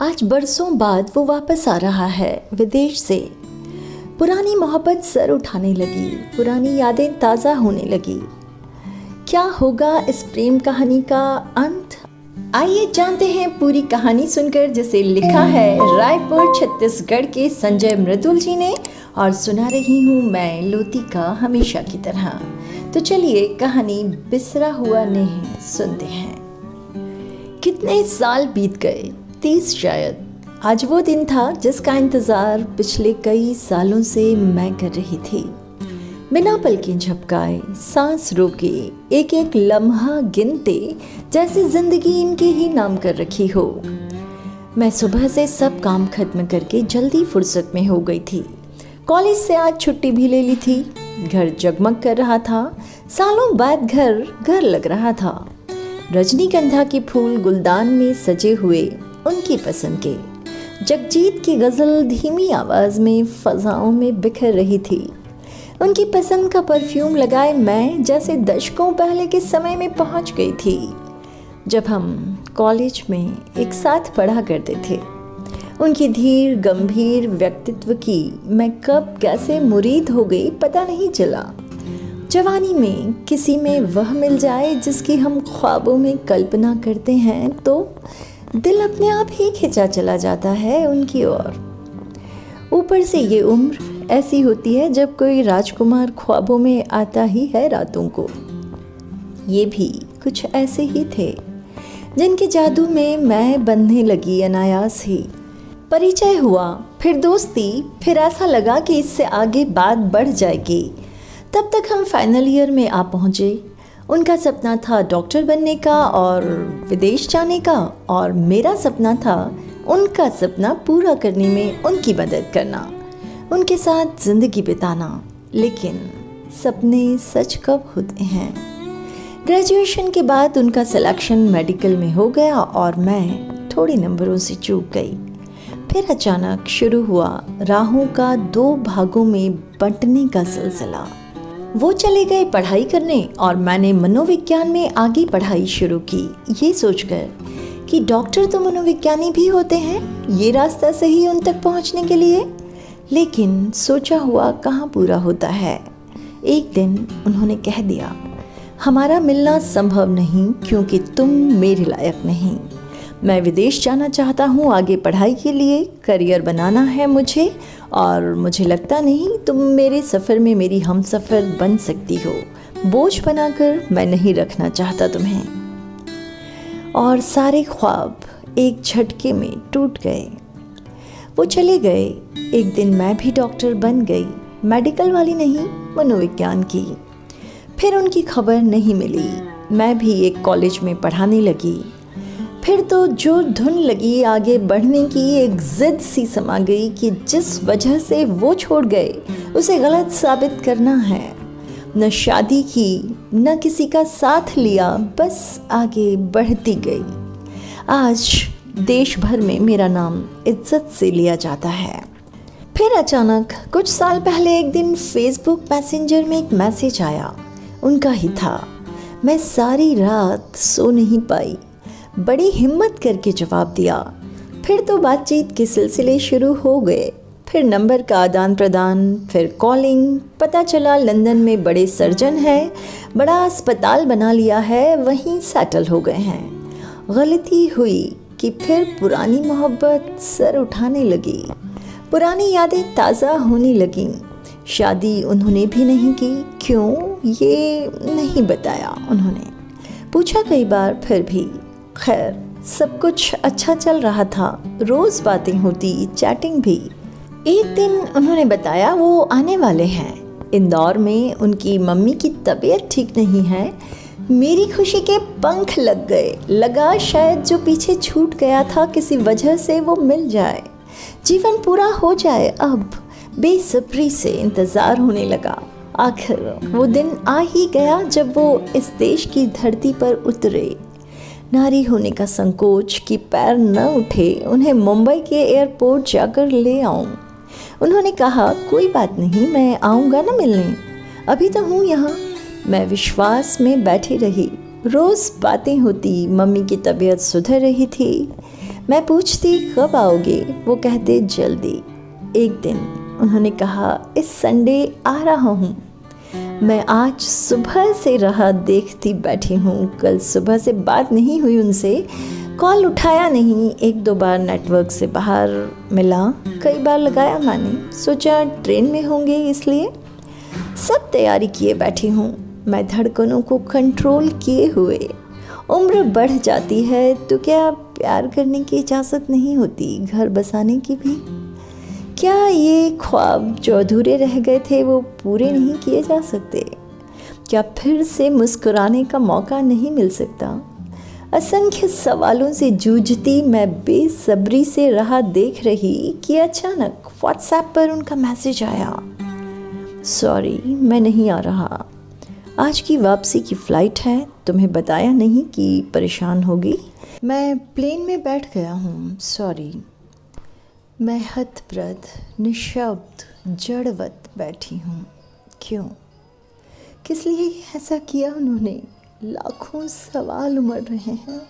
आज बरसों बाद वो वापस आ रहा है विदेश से। पुरानी मोहब्बत सर उठाने लगी, पुरानी यादें ताज़ा होने लगी। क्या होगा इस प्रेम कहानी का अंत? आइए जानते हैं पूरी कहानी सुनकर, जिसे लिखा है रायपुर छत्तीसगढ़ के संजय मृदुल जी ने और सुना रही हूँ मैं लोतिका हमेशा की तरह। तो चलिए कहानी बिसरा हुआ नेह सुनते हैं। कितने साल बीत गए, 30 शायद। आज वो दिन था जिसका इंतज़ार पिछले कई सालों से मैं कर रही थी। बिना पलकें झपकाए, सांस रोके, एक एक लम्हा गिनते, जैसे जिंदगी इनके ही नाम कर रखी हो। मैं सुबह से सब काम खत्म करके जल्दी फुर्सत में हो गई थी। कॉलेज से आज छुट्टी भी ले ली थी। घर जगमग कर रहा था, सालों बाद घर घर लग रहा था। रजनीगंधा के फूल गुलदान में सजे हुए, उनकी पसंद के। जगजीत की गज़ल धीमी आवाज़ में फ़ज़ाओं में बिखर रही थी। उनकी पसंद का परफ्यूम लगाए मैं जैसे दशकों पहले के समय में पहुंच गई थी, जब हम कॉलेज में एक साथ पढ़ा करते थे। उनकी धीर गंभीर व्यक्तित्व की मैं कब कैसे मुरीद हो गई पता नहीं चला। जवानी में किसी में वह मिल जाए जिसकी हम ख्वाबों में कल्पना करते हैं तो दिल अपने आप ही खिंचा चला जाता है उनकी ओर। ऊपर से ये उम्र ऐसी होती है जब कोई राजकुमार ख्वाबों में आता ही है रातों को। ये भी कुछ ऐसे ही थे जिनके जादू में मैं बंधने लगी अनायास ही। परिचय हुआ, फिर दोस्ती, फिर ऐसा लगा कि इससे आगे बात बढ़ जाएगी। तब तक हम फाइनल ईयर में आ पहुँचे। उनका सपना था डॉक्टर बनने का और विदेश जाने का, और मेरा सपना था उनका सपना पूरा करने में उनकी मदद करना, उनके साथ ज़िंदगी बिताना। लेकिन सपने सच कब होते हैं? ग्रेजुएशन के बाद उनका सिलेक्शन मेडिकल में हो गया और मैं थोड़े नंबरों से चूक गई। फिर अचानक शुरू हुआ राहों का 2 भागों में बंटने का सिलसिला। वो चले गए पढ़ाई करने और मैंने मनोविज्ञान में आगे पढ़ाई शुरू की, ये सोचकर कि डॉक्टर तो मनोविज्ञानी भी होते हैं, ये रास्ता सही उन तक पहुंचने के लिए। लेकिन सोचा हुआ कहाँ पूरा होता है। एक दिन उन्होंने कह दिया, हमारा मिलना संभव नहीं क्योंकि तुम मेरे लायक नहीं। मैं विदेश जाना चाहता हूँ आगे पढ़ाई के लिए, करियर बनाना है मुझे, और मुझे लगता नहीं तुम मेरे सफ़र में मेरी हमसफ़र बन सकती हो। बोझ बनाकर मैं नहीं रखना चाहता तुम्हें। और सारे ख्वाब एक झटके में टूट गए। वो चले गए। एक दिन मैं भी डॉक्टर बन गई, मेडिकल वाली नहीं, मनोविज्ञान की। फिर उनकी खबर नहीं मिली। मैं भी एक कॉलेज में पढ़ाने लगी। फिर तो जो धुन लगी आगे बढ़ने की, एक जिद सी समा गई कि जिस वजह से वो छोड़ गए उसे गलत साबित करना है। न शादी की, न किसी का साथ लिया, बस आगे बढ़ती गई। आज देश भर में मेरा नाम इज्जत से लिया जाता है। फिर अचानक कुछ साल पहले एक दिन फेसबुक मैसेंजर में एक मैसेज आया, उनका ही था। मैं सारी रात सो नहीं पाई, बड़ी हिम्मत करके जवाब दिया। फिर तो बातचीत के सिलसिले शुरू हो गए। फिर नंबर का आदान प्रदान, फिर कॉलिंग। पता चला लंदन में बड़े सर्जन हैं, बड़ा अस्पताल बना लिया है, वहीं सेटल हो गए हैं। गलती हुई कि फिर पुरानी मोहब्बत सर उठाने लगी, पुरानी यादें ताज़ा होने लगीं। शादी उन्होंने भी नहीं की। क्यों, ये नहीं बताया उन्होंने। पूछा कई बार, फिर भी। खैर, सब कुछ अच्छा चल रहा था, रोज़ बातें होती, चैटिंग भी। एक दिन उन्होंने बताया वो आने वाले हैं इंदौर में, उनकी मम्मी की तबीयत ठीक नहीं है। मेरी खुशी के पंख लग गए। लगा शायद जो पीछे छूट गया था किसी वजह से वो मिल जाए, जीवन पूरा हो जाए। अब बेसब्री से इंतज़ार होने लगा। आखिर वो दिन आ ही गया जब वो इस देश की धरती पर उतरे। नारी होने का संकोच कि पैर न उठे, उन्हें मुंबई के एयरपोर्ट जाकर ले आऊं। उन्होंने कहा, कोई बात नहीं, मैं आऊँगा ना मिलने, अभी तो हूँ यहाँ। मैं विश्वास में बैठी रही। रोज़ बातें होती, मम्मी की तबीयत सुधर रही थी। मैं पूछती कब आओगे, वो कहते जल्दी। एक दिन उन्होंने कहा इस संडे आ रहा हूँ। मैं आज सुबह से राह देखती बैठी हूँ। कल सुबह से बात नहीं हुई उनसे, कॉल उठाया नहीं, एक दो बार नेटवर्क से बाहर मिला, कई बार लगाया मैंने, सोचा ट्रेन में होंगे इसलिए। सब तैयारी किए बैठी हूँ, मैं धड़कनों को कंट्रोल किए हुए। उम्र बढ़ जाती है तो क्या प्यार करने की इजाज़त नहीं होती, घर बसाने की भी? क्या ये ख्वाब जो अधूरे रह गए थे वो पूरे नहीं किए जा सकते? क्या फिर से मुस्कुराने का मौका नहीं मिल सकता? असंख्य सवालों से जूझती मैं बेसब्री से राह देख रही कि अचानक व्हाट्सएप पर उनका मैसेज आया, सॉरी मैं नहीं आ रहा, आज की वापसी की फ़्लाइट है, तुम्हें बताया नहीं कि परेशान होगी। मैं प्लेन में बैठ गया हूँ, सॉरी। मैं हतप्रद, निशब्द, जड़वत बैठी हूँ। क्यों? किस लिए ऐसा किया उन्होंने? लाखों सवाल उमड़ रहे हैं,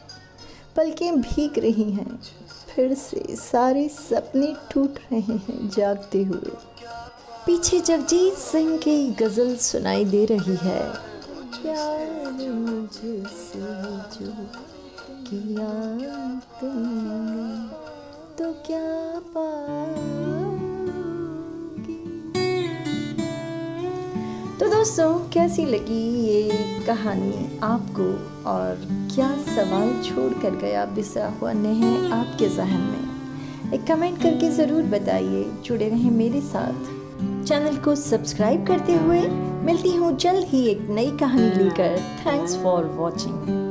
पलकें भीग रही हैं, फिर से सारे सपने टूट रहे हैं जागते हुए। पीछे जगजीत सिंह की गज़ल सुनाई दे रही है, प्यार मुझसे जो किया तुमने तो क्या पाओगी। तो दोस्तों, कैसी लगी ये कहानी आपको और क्या सवाल छोड़ कर गया बिसरा हुआ नेह आपके जहन में? एक कमेंट करके ज़रूर बताइए। जुड़े रहें मेरे साथ, चैनल को सब्सक्राइब करते हुए। मिलती हूँ जल्द ही एक नई कहानी लेकर। Thanks for watching.